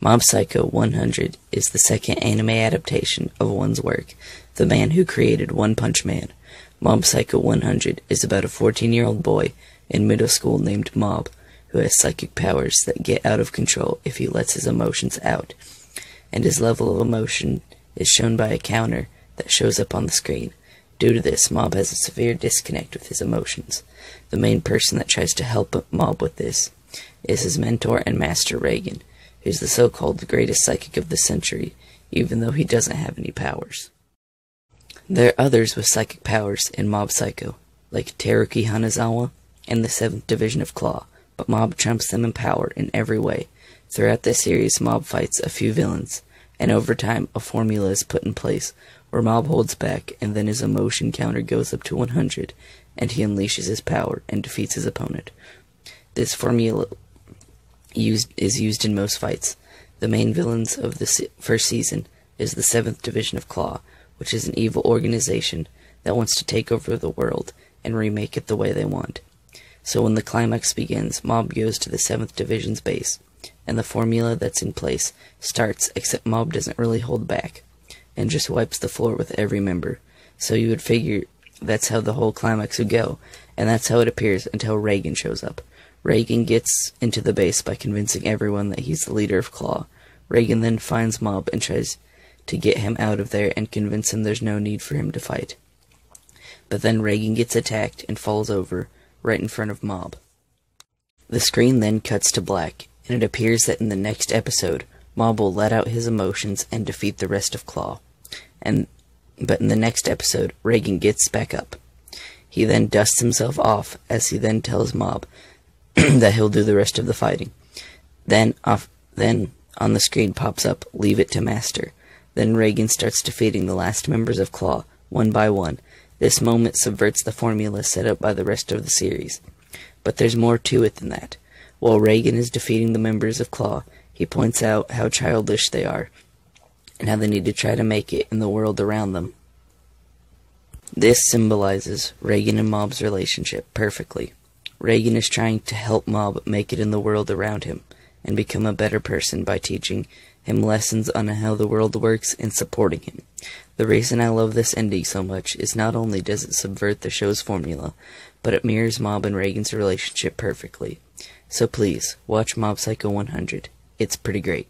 Mob Psycho 100 is the second anime adaptation of One's work, The Man Who Created One Punch Man. Mob Psycho 100 is about a 14-year-old boy in middle school named Mob, who has psychic powers that get out of control if he lets his emotions out, and his level of emotion is shown by a counter that shows up on the screen. Due to this, Mob has a severe disconnect with his emotions. The main person that tries to help Mob with this is his mentor and master Reigen, who's the so-called greatest psychic of the century, even though he doesn't have any powers. There are others with psychic powers in Mob Psycho, like Teruki Hanazawa and the 7th Division of Claw, but Mob trumps them in power in every way. Throughout this series, Mob fights a few villains, and over time, a formula is put in place where Mob holds back, and then his emotion counter goes up to 100, and he unleashes his power and defeats his opponent. This formula is used in most fights. The main villains of the first season is the 7th Division of Claw, which is an evil organization that wants to take over the world and remake it the way they want. So when the climax begins, Mob goes to the 7th Division's base, and the formula that's in place starts, except Mob doesn't really hold back, and just wipes the floor with every member. So you would figure that's how the whole climax would go, and that's how it appears until Reigen shows up. Reigen gets into the base by convincing everyone that he's the leader of Claw. Reigen then finds Mob and tries to get him out of there and convince him there's no need for him to fight. But then Reigen gets attacked and falls over right in front of Mob. The screen then cuts to black, and it appears that in the next episode, Mob will let out his emotions and defeat the rest of Claw. But in the next episode, Reigen gets back up. He then dusts himself off as he then tells Mob that he'll do the rest of the fighting. Then on the screen pops up, "Leave it to Master." Then Reigen starts defeating the last members of Claw, one by one. This moment subverts the formula set up by the rest of the series. But there's more to it than that. While Reigen is defeating the members of Claw, he points out how childish they are, and how they need to try to make it in the world around them. This symbolizes Reigen and Mob's relationship perfectly. Reigen is trying to help Mob make it in the world around him, and become a better person by teaching him lessons on how the world works and supporting him. The reason I love this ending so much is not only does it subvert the show's formula, but it mirrors Mob and Reigen's relationship perfectly. So please, watch Mob Psycho 100. It's pretty great.